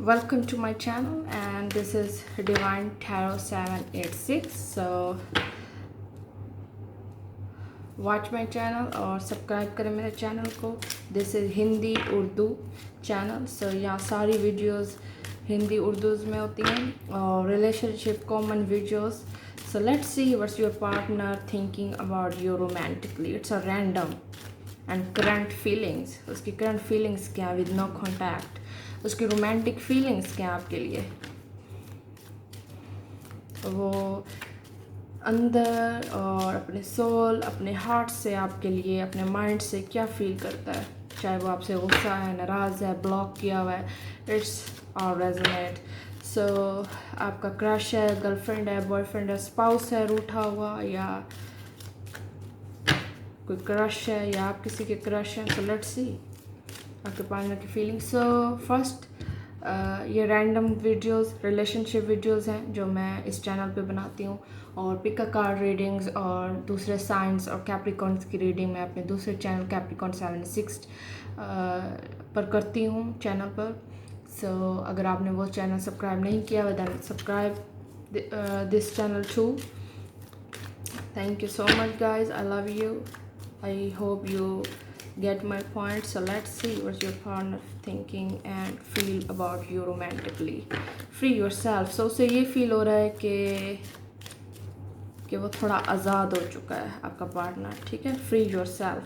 Welcome to my channel, and this is Divine Tarot 786. So watch my channel और subscribe करें मेरे channel को. This is Hindi Urdu channel. So यहाँ सारी videos Hindi उर्दूज़ में होती हैं और relationship common videos. So let's see what's your partner thinking about you romantically. It's a random and current feelings. उसकी current feelings क्या with no contact. उसकी romantic feelings क्या आपके लिए. वो अंदर और अपने सोल अपने हार्ट से आपके लिए अपने माइंड से क्या फील करता है. चाहे वो आपसे गुस्सा है, नाराज़ है, ब्लॉक किया हुआ है. इट्स और रेजोनेट. सो आपका क्रश है, गर्लफ्रेंड है, बॉयफ्रेंड है, स्पाउस है रूठा हुआ, या कोई क्रश है या आप किसी के क्रश हैं. सो लेट्स सी आपके पार्टनर की फीलिंग. सो फर्स्ट ये रैंडम वीडियोस रिलेशनशिप वीडियोस हैं जो मैं इस चैनल पे बनाती हूँ, और पिक अ कार्ड रीडिंग्स और दूसरे साइंस और कैप्रिकॉर्न्स की रीडिंग मैं अपने दूसरे चैनल कैप्रिकॉर्न 76 पर करती हूँ चैनल पर. सो अगर आपने वो चैनल सब्सक्राइब नहीं किया हुआ then subscribe this channel too. Thank you so much guys. I love you. I hope you get my point. So let's see what your partner thinking and feel about you romantically. Free yourself. So उसे ये feel हो रहा है कि वो थोड़ा आज़ाद हो चुका है आपका पार्टनर. ठीक है, फ्री योरसेल्फ.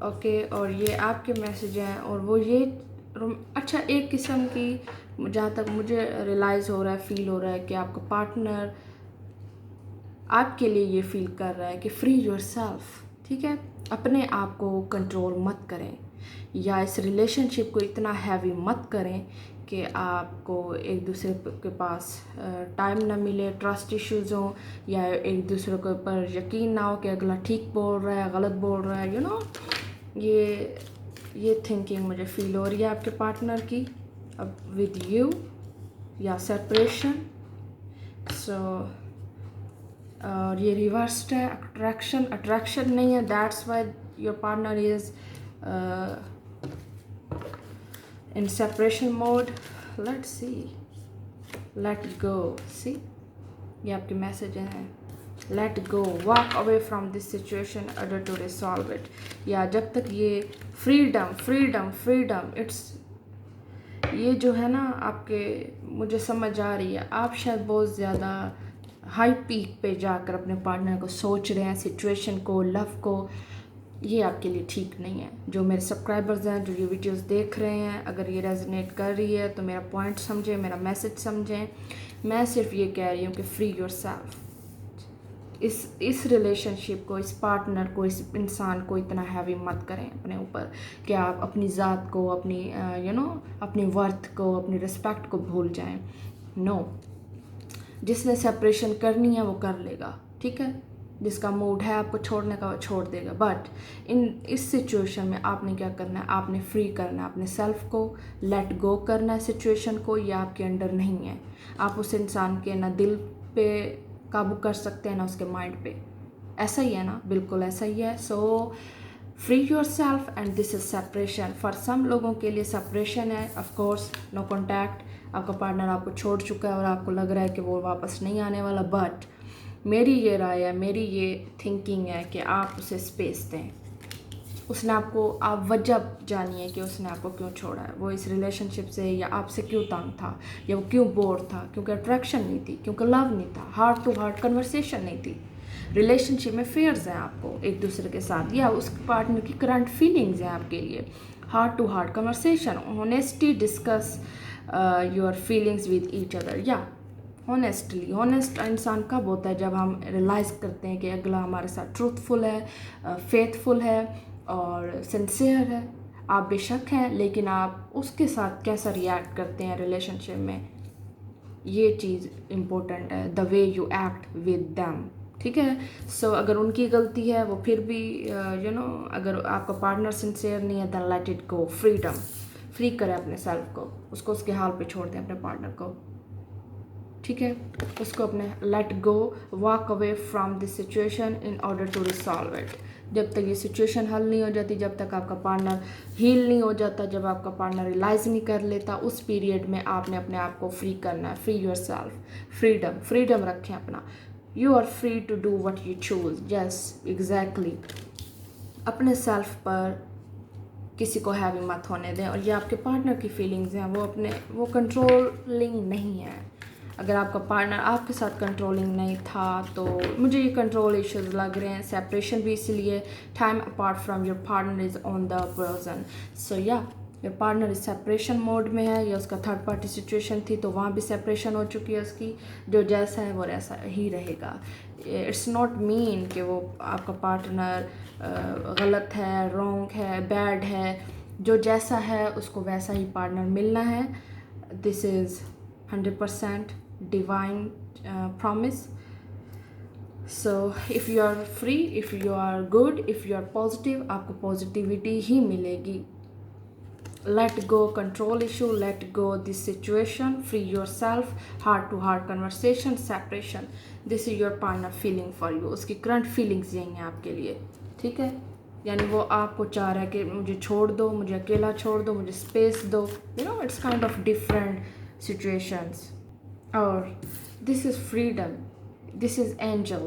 ओके, और ये आपके मैसेज हैं और वो ये अच्छा एक किस्म की जहाँ तक मुझे रियलाइज़ हो रहा है, फील हो रहा है कि आपका पार्टनर आपके लिए ये फील कर रहा है कि फ्री योरसेल्फ. ठीक है, अपने आप को कंट्रोल मत करें या इस रिलेशनशिप को इतना हैवी मत करें कि आपको एक दूसरे के पास टाइम ना मिले, ट्रस्ट इश्यूज़ हों, या एक दूसरे के ऊपर यकीन ना हो कि अगला ठीक बोल रहा है गलत बोल रहा है. ये थिंकिंग मुझे फील हो रही है आपके पार्टनर की अब विद यू, या सेपरेशन. सो और ये रिवर्स्ड है. अट्रैक्शन नहीं है. That's why your partner is in separation mode. Let's see, let go. See, ये आपके मैसेज हैं. Let go, walk away from this situation other to resolve it. या जब तक ये फ्रीडम इट्स ये जो है ना आपके, मुझे समझ आ रही है आप शायद बहुत ज़्यादा हाई पीक पे जाकर अपने पार्टनर को सोच रहे हैं, सिचुएशन को, लव को. ये आपके लिए ठीक नहीं है. जो मेरे सब्सक्राइबर्स हैं जो ये वीडियोस देख रहे हैं, अगर ये रेजोनेट कर रही है तो मेरा पॉइंट समझें, मेरा मैसेज समझें. मैं सिर्फ ये कह रही हूँ कि फ्री योरसेल्फ. इस रिलेशनशिप को, इस पार्टनर को, इस इंसान को इतना हैवी मत करें अपने ऊपर कि आप अपनी ज़ात को, अपनी अपनी वर्थ को, अपनी रिस्पेक्ट को भूल जाएं. नो, जिसने सेपरेशन करनी है वो कर लेगा. ठीक है, जिसका मूड है आपको छोड़ने का वो छोड़ देगा. बट इस सिचुएशन में आपने क्या करना है, आपने फ्री करना है अपने सेल्फ को, लेट गो करना है सिचुएशन को. ये आपके अंडर नहीं है. आप उस इंसान के ना दिल पे काबू कर सकते हैं ना उसके माइंड पे. ऐसा ही है ना, बिल्कुल ऐसा ही है. So free yourself and this is separation. For some लोगों के लिए सेपरेशन है, ऑफकोर्स नो कॉन्टैक्ट. आपका पार्टनर आपको छोड़ चुका है और आपको लग रहा है कि वो वापस नहीं आने वाला. बट मेरी ये राय है, मेरी ये थिंकिंग है कि आप उसे स्पेस दें. उसने आपको, आप वजह जानिए कि उसने आपको क्यों छोड़ा है. वो इस रिलेशनशिप से या आपसे क्यों तंग था, या वो क्यों बोर था. क्योंकि अट्रैक्शन नहीं थी, क्योंकि लव नहीं था, हार्ट टू हार्ट कन्वर्सेशन नहीं थी. रिलेशनशिप में फेयर्स हैं आपको एक दूसरे के साथ, या उस पार्टनर की करंट फीलिंग्स हैं आपके लिए. Heart to heart conversation, honesty, discuss your feelings with each other. या हॉनेस्टली, हॉनेस्ट इंसान कब होता है, जब हम रियलाइज़ करते हैं कि अगला हमारे साथ ट्रूथफुल है, फेथफुल है और सिंसियर है. आप बेशक हैं, लेकिन आप उसके साथ कैसा रिएक्ट करते हैं रिलेशनशिप में, ये चीज़ इम्पोर्टेंट है. The way you act with them. ठीक है. सो अगर उनकी गलती है वो फिर भी अगर आपका पार्टनर सिंसियर नहीं है then let it go. Freedom, free करें अपने सेल्फ को, उसको उसके हाल पे छोड़ दें अपने पार्टनर को. ठीक है, उसको अपने let go, walk away from this situation in order to resolve it. जब तक ये सिचुएशन हल नहीं हो जाती, जब तक आपका पार्टनर हील नहीं हो जाता, जब आपका पार्टनर रियलाइज़ नहीं कर लेता, उस पीरियड में आपने अपने आप को फ्री करना है। फ्री योर सेल्फ, फ्रीडम रखें अपना। You are free to do what you choose. Yes, exactly. अपने सेल्फ पर किसी को हैवी मत होने दें। और ये आपके पार्टनर की फीलिंग्स हैं, वो कंट्रोलिंग नहीं है। अगर आपका पार्टनर आपके साथ कंट्रोलिंग नहीं था तो मुझे ये कंट्रोल इश्यूज लग रहे हैं। सेपरेशन भी इसलिए, time apart from your partner is on the person. So या योर पार्टनर इस सेपरेशन मोड में है, या उसका थर्ड पार्टी सिचुएशन थी तो वहाँ भी सेपरेशन हो चुकी है उसकी। जो जैसा है वो ऐसा ही रहेगा। इट्स नॉट मीन कि वो आपका पार्टनर गलत है, रॉन्ग है, बैड है। जो जैसा है उसको वैसा ही पार्टनर मिलना है। This is 100% divine promise. So if you are free, if you are good, if you are positive, आपको पॉजिटिविटी ही मिलेगी। Let go control issue, let go this situation, free yourself, heart to heart conversation, separation. This is your partner feeling for you. उसकी current feelings यही हैं आपके लिए, ठीक है। यानी वो आपको चाह रहा है कि मुझे छोड़ दो, मुझे अकेला छोड़ दो, मुझे स्पेस दो। You know, it's kind of different situations. और this is freedom, this is angel.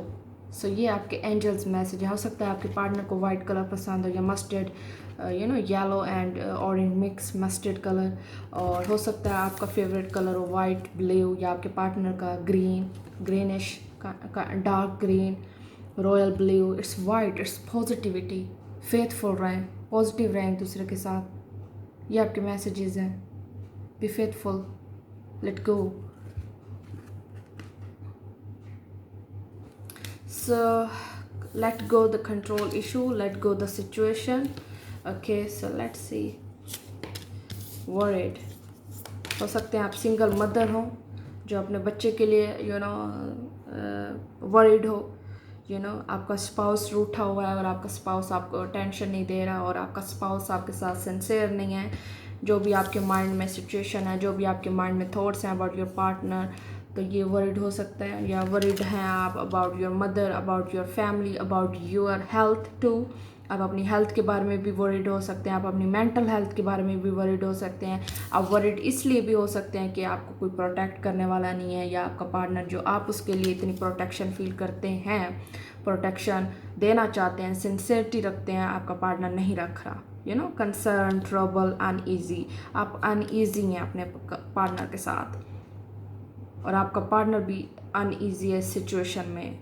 सो ये आपके एंजल्स मैसेज है। हो सकता है आपके पार्टनर को वाइट कलर पसंद हो, या mustard yellow and orange mix mustard colour, और हो सकता है आपका फेवरेट कलर हो वाइट, ब्लू, या आपके पार्टनर का ग्रीनिश का dark green, royal blue. It's white, it's positivity. Faithful रहें, पॉजिटिव रहें एक दूसरे के साथ। ये आपके मैसेजेस हैं। Be faithful, let go. So let go the control issue, let go the situation. Okay, so let's see. Worried. हो सकते हैं आप सिंगल मदर हो जो अपने बच्चे के लिए worried हो। आपका स्पाउस रूठा हुआ है और आपका स्पाउस आपको टेंशन नहीं दे रहा, और आपका स्पाउस आपके साथ सिंसियर नहीं है। जो भी आपके माइंड में सिचुएशन है, जो भी आपके माइंड में थॉट्स हैं अबाउट योर पार्टनर, तो ये वरीड हो सकता है। या वरीड हैं आप about your mother, about your family, about your health too. आप अपनी हेल्थ के बारे में भी वरीड हो सकते हैं, आप अपनी मेंटल हेल्थ के बारे में भी वरीड हो सकते हैं। आप वरीड इसलिए भी हो सकते हैं कि आपको कोई प्रोटेक्ट करने वाला नहीं है, या आपका पार्टनर जो आप उसके लिए इतनी प्रोटेक्शन फील करते हैं, प्रोटेक्शन देना चाहते हैं, सिंसियरिटी रखते हैं, आपका पार्टनर नहीं रख रहा। Concern, trouble, uneasy. आप अनईजी हैं अपने पार्टनर के साथ, और आपका पार्टनर भी अनईजी है सिचुएशन में,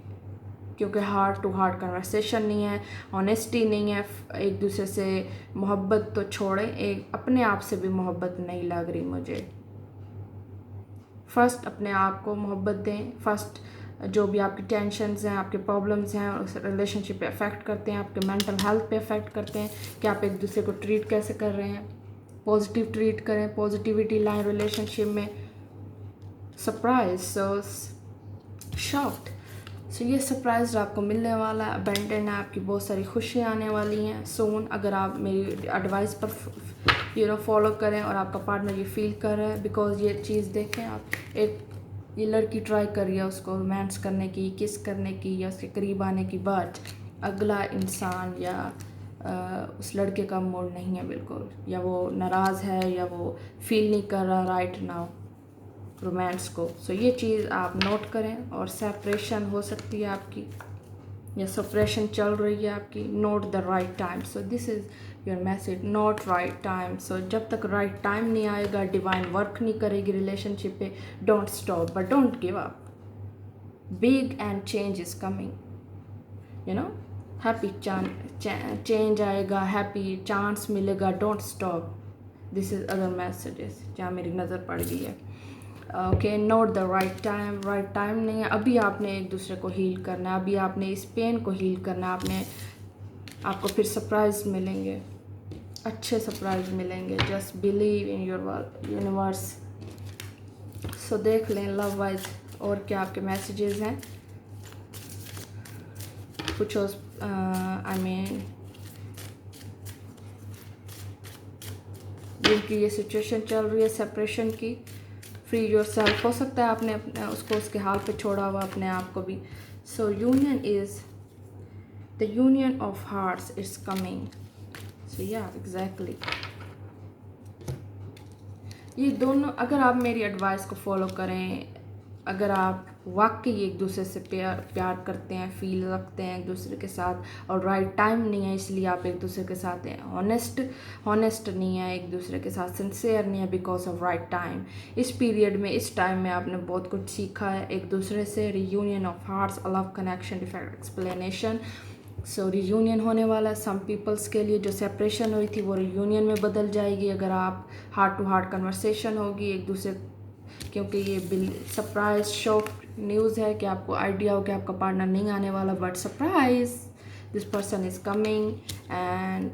क्योंकि हार्ट टू हार्ट कन्वर्सेशन नहीं है, ऑनेस्टी नहीं है। एक दूसरे से मोहब्बत तो छोड़ें, एक अपने आप से भी मोहब्बत नहीं लग रही मुझे। फर्स्ट अपने आप को मोहब्बत दें। फर्स्ट जो भी आपकी टेंशन्स हैं, आपके प्रॉब्लम्स हैं, उस रिलेशनशिप पे अफेक्ट करते हैं, आपके मेंटल हेल्थ पे अफेक्ट करते हैं कि आप एक दूसरे को ट्रीट कैसे कर रहे हैं। पॉजिटिव ट्रीट करें, पॉजिटिविटी लाएं रिलेशनशिप में। Surprise, so shocked. सो ये सरप्राइज आपको मिलने वाला है। अबेंडेंट है, आपकी बहुत सारी खुशियाँ आने वाली हैं सून, अगर आप मेरी एडवाइस पर फॉलो करें और आपका पार्टनर ये फील कर रहा है। बिकॉज ये चीज़ देखें आप, ये लड़की ट्राई कर रही है उसको रोमांस करने की, किस करने की, या उसके करीब आने की, बट अगला इंसान या उस लड़के का मूड नहीं है बिल्कुल, या वो नाराज़ है, या वो फील नहीं कर रहा राइट नाउ रोमांस को। सो ये चीज़ आप नोट करें। और सेपरेशन हो सकती है आपकी, या सेपरेशन चल रही है आपकी। Note the right time. So this is your message, not right time. So जब तक राइट टाइम नहीं आएगा, डिवाइन वर्क नहीं करेगी रिलेशनशिप पे। Don't stop but don't give up. Big and change is coming, happy change आएगा, happy chance मिलेगा। Don't stop. This is other messages जहाँ मेरी नज़र पड़ गई है। Okay, note the right time. Right time नहीं है, अभी आपने एक दूसरे को हील करना है, अभी आपने इस पेन को हील करना है। आपको फिर सरप्राइज मिलेंगे, अच्छे सरप्राइज मिलेंगे। Just believe in your universe. So देख लें लव वाइज और क्या आपके मैसेजेस हैं। कुछ जिनकी ये सिचुएशन चल रही है सेपरेशन की, फ्री योर सेल्फ। हो सकता है आपने उसको उसके हाल पे छोड़ा हुआ, अपने आप को भी। So union is the union of hearts is coming. So या एग्जैक्टली ये दोनों, अगर आप मेरी एडवाइस को फॉलो करें, अगर आप वाकई एक दूसरे से प्यार करते हैं, फील रखते हैं एक दूसरे के साथ, और राइट टाइम नहीं है इसलिए आप एक दूसरे के साथ हैं, हॉनेस्ट नहीं है एक दूसरे के साथ, सिंसियर नहीं है बिकॉज ऑफ राइट टाइम। इस पीरियड में, इस टाइम में आपने बहुत कुछ सीखा है एक दूसरे से। Reunion of hearts, love connection, different explanation. So reunion होने वाला है सम पीपल्स के लिए। जो सेपरेशन हुई थी वो रियूनियन में बदल जाएगी अगर आप हार्ट टू हार्ट कन्वर्सेशन होगी एक दूसरे, क्योंकि ये सरप्राइज शॉक न्यूज़ है कि आपको आइडिया हो कि आपका पार्टनर नहीं आने वाला, but surprise this person is coming and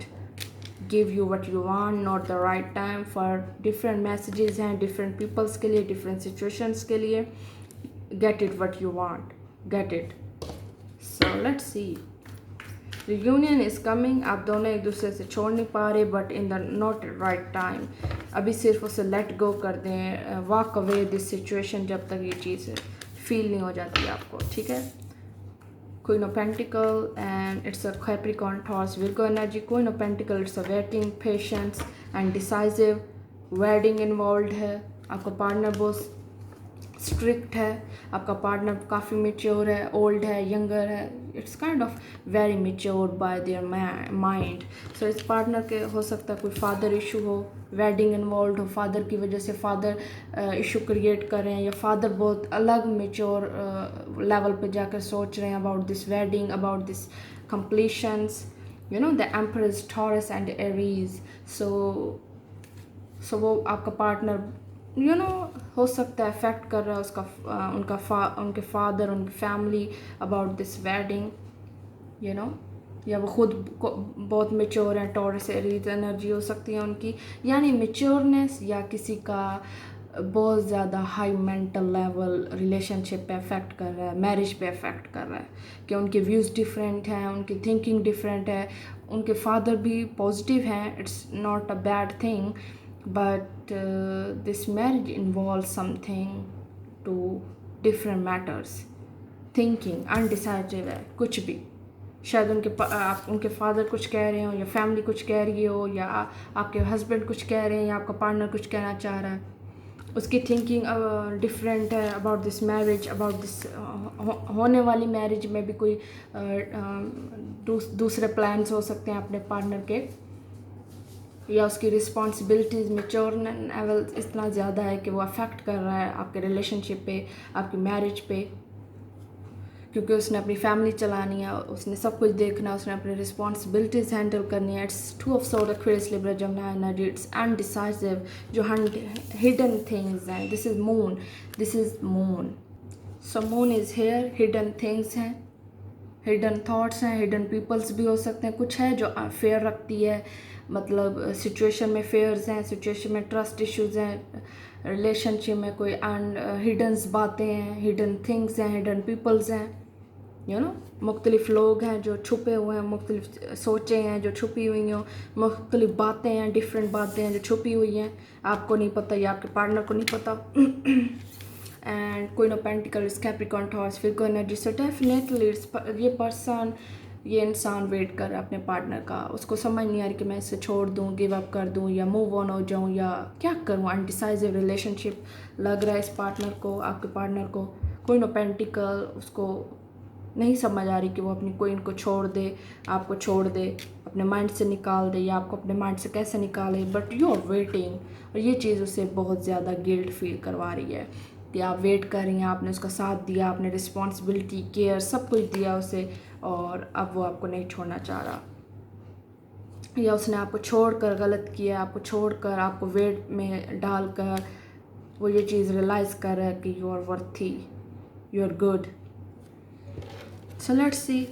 give you what you want, not the right time for different messages हैं डिफरेंट पीपल्स के लिए, डिफरेंट सिचुएशंस के लिए। Get it what you want, get it. So let's C, reunion is coming. आप दोनों एक दूसरे से छोड़ नहीं पा रहे, but in the not right time. अभी सिर्फ उसे लेट गो कर दें, वॉक अवे दिस सिचुएशन जब तक ये चीज़ फील नहीं हो जाती आपको, ठीक है। Queen of Pentacle and it's a Capricorn Taurus Virgo energy. Queen of Pentacle, it's a waiting, patience and decisive. Wedding involve है, आपका पार्टनर बहुत स्ट्रिक्ट है, आपका पार्टनर काफ़ी मेच्योर है, ओल्ड है, यंगर है, it's kind of very mature by their mind. So इस पार्टनर के हो सकता है कोई फादर इशू हो, वेडिंग इन्वॉल्व हो, फादर की वजह से फादर इशू क्रिएट कर रहे हैं, या फादर बहुत अलग मेच्योर लेवल पे जाकर सोच रहे हैं about this wedding, about this completions. You know the emperor is Taurus and Aries. So वो आपका पार्टनर हो सकता है अफेक्ट कर रहा है उसका उनके फादर, उनकी फैमिली अबाउट दिस वेडिंग, या वो खुद बहुत मेच्योर हैं। टॉरस एरीज एनर्जी हो सकती है उनकी, यानी मेच्योरनेस, या किसी का बहुत ज़्यादा हाई मेंटल लेवल रिलेशनशिप पे अफेक्ट कर रहा है, मैरिज पे अफेक्ट कर रहा है, कि उनके व्यूज़ डिफरेंट हैं, उनकी थिंकिंग डिफरेंट है, उनके फादर भी पॉजिटिव हैं, it's not a bad thing, but this marriage involves something to different matters, thinking undecisive है कुछ भी, शायद उनके फादर कुछ कह रहे हो, या फैमिली कुछ कह रही हो, या आपके हस्बैंड कुछ कह रहे हैं, या आपका पार्टनर कुछ कहना चाह रहा है, उसकी थिंकिंग डिफरेंट है about this marriage, about this होने वाली मैरिज में भी कोई दूसरे प्लान्स हो सकते हैं अपने पार्टनर के, या उसकी रिस्पॉन्सिबिलिटीज़ मेच्योर लेवल इतना ज़्यादा है कि वो अफेक्ट कर रहा है आपके रिलेशनशिप पे, आपकी मैरिज पे, क्योंकि उसने अपनी फैमिली चलानी है, उसने सब कुछ देखना है, उसने अपनी रिस्पॉन्सिबिलिटीज़ हैंडल करनी है। It's two of sword, Aquarius, Libra, Gemini energy. It's undecisive, जो हिडन थिंग्स हैं। This is moon. So moon is here, hidden things हैं, हिडन थॉट्स हैं, हिडन पीपल्स भी हो सकते हैं। कुछ है जो फेयर रखती है, मतलब सिचुएशन में फेयर्स हैं, सिचुएशन में ट्रस्ट इश्यूज़ हैं, रिलेशनशिप में कोई हिडन्स बातें हैं, हिडन थिंग्स हैं, हिडन पीपल्स हैं, मुख्तलिफ लोग हैं जो छुपे हुए हैं, मुख्तलिफ सोचें हैं जो छुपी हुई हैं, मुख्तलिफ बातें हैं, डिफरेंट बातें हैं जो छुपी हुई हैं, आपको नहीं पता या आपके पार्टनर को नहीं पता। And queen of pentacles, Capricorn, taurus, Virgo energy. So definitely ये इंसान वेट कर रहा है अपने पार्टनर का, उसको समझ नहीं आ रही कि मैं इसे छोड़ दूँ, गिव अप कर दूँ, या मूव ऑन हो जाऊँ, या क्या करूँ। अनडिसाइसिव रिलेशनशिप लग रहा है इस पार्टनर को, आपके पार्टनर को। क्वीन ऑफ पेंटिकल, उसको नहीं समझ आ रही कि वो अपनी क्वीन को छोड़ दे, आपको छोड़ दे, अपने माइंड से निकाल दे, या आपको अपने माइंड से कैसे निकाले, बट यू आर वेटिंग। और ये चीज़ उसे बहुत ज़्यादा गिल्ट फील करवा रही है कि आप वेट कर रही हैं, आपने उसका साथ दिया, आपने रिस्पॉन्सिबिलिटी, केयर सब कुछ दिया उसे, और अब वो आपको नहीं छोड़ना चाह रहा, या उसने आपको छोड़कर गलत किया, आपको छोड़कर, आपको वेट में डालकर वो ये चीज़ रियलाइज़ कर रहा है कि you are worthy, you are good. So let's see,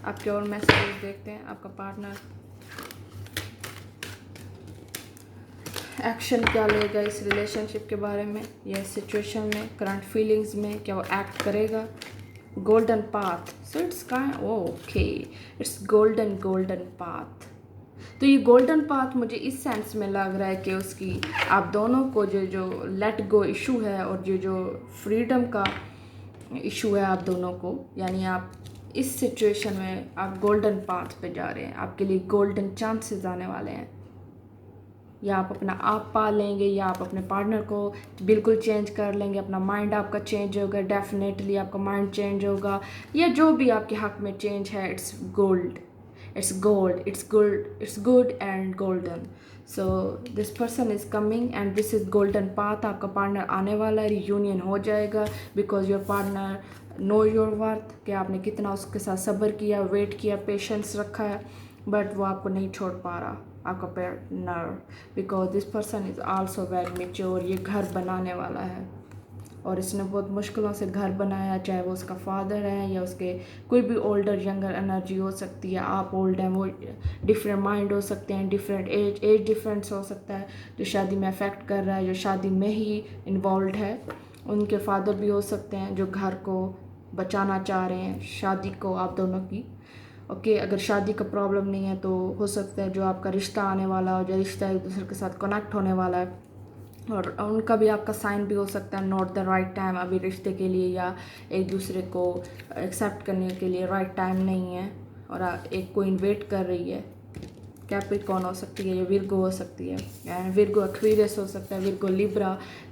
आपके और मैसेजेस देखते हैं। आपका पार्टनर एक्शन क्या लेगा इस रिलेशनशिप के बारे में, या सिचुएशन में, करंट फीलिंग्स में, क्या वो एक्ट करेगा। Golden path, so it's okay, it's golden path. तो ये गोल्डन पाथ मुझे इस सेंस में लग रहा है कि उसकी आप दोनों को जो लेट गो इशू है, और जो फ्रीडम का इशू है आप दोनों को, यानी आप इस सिचुएशन में आप गोल्डन पाथ पे जा रहे हैं, आपके लिए गोल्डन चांसेस आने वाले हैं। या आप अपना आप पा लेंगे या आप अपने पार्टनर को बिल्कुल चेंज कर लेंगे, अपना माइंड आपका चेंज होगा, डेफिनेटली आपका माइंड चेंज होगा, या जो भी आपके हक में चेंज है, it's gold, it's gold, it's good and golden. So this person is coming and this is golden path. आपका पार्टनर आने वाला है, रियूनियन हो जाएगा, because your partner know your worth, कि आपने कितना उसके साथ सब्र किया, वेट किया, पेशेंस रखा है, बट वो आपको नहीं छोड़ पा रहा, आपका partner, because this person is also very mature. ये घर बनाने वाला है और इसने बहुत मुश्किलों से घर बनाया, चाहे वो उसका फादर है या उसके कोई भी ओल्डर यंगर एनर्जी हो सकती है, आप ओल्ड हैं, वो डिफरेंट माइंड हो सकते हैं, डिफरेंट एज डिफरेंस हो सकता है, जो शादी में अफेक्ट कर रहा है, जो शादी में ही इन्वॉल्व है। उनके फादर भी हो सकते हैं जो घर को बचाना चाह रहे हैं, शादी को आप दोनों की। ओके, अगर शादी का प्रॉब्लम नहीं है तो हो सकता है जो आपका रिश्ता आने वाला हो, जो रिश्ता एक दूसरे के साथ कनेक्ट होने वाला है, और उनका भी आपका साइन भी हो सकता है नॉट द राइट टाइम अभी रिश्ते के लिए, या एक दूसरे को एक्सेप्ट करने के लिए राइट टाइम नहीं है, और एक को इन्वेट कर रही है। कैप्रिकॉन हो सकती है, या विर्गो हो सकती है, एंड विर्गो एक्वेरियस हो सकता है, विर्गो लिब्रा,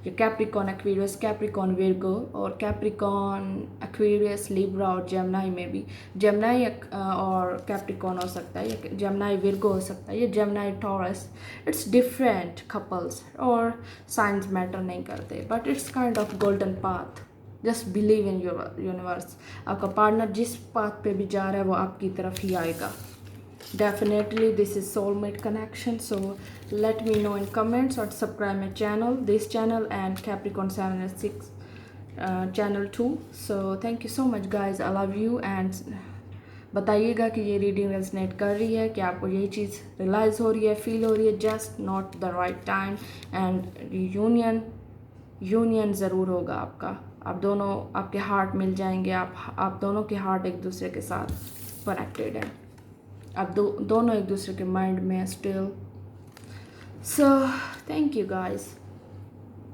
या कैप्रिकॉन एक्वेरियस, कैप्रिकॉन विर्गो, और कैप्रिकॉन एक्वेरियस लिब्रा, और जेमिनी में भी जेमिनी और कैप्रिकॉन हो सकता है, या जेमिनी विर्गो हो सकता है, या Gemini taurus. It's different couples और साइंस मैटर नहीं करते, but it's kind of golden path. Just believe in your universe. आपका पार्टनर जिस पाथ पे भी जा रहा है वो आपकी तरफ ही आएगा। Definitely this is soulmate connection, so let me know in comments, or subscribe my channel, this channel, and Capricorn 7 and 6 channel too. So thank you so much guys, I love you, and बताइएगा कि ये reading resonate कर रही है, कि आपको यही चीज़ realise हो रही है, फील हो रही है, just not the right time, and union ज़रूर होगा आपका, आप दोनों, आपके हार्ट मिल जाएंगे, आप दोनों के हार्ट एक दूसरे के साथ कनेक्टेड है, आप दोनों एक दूसरे के माइंड में still. So thank you guys.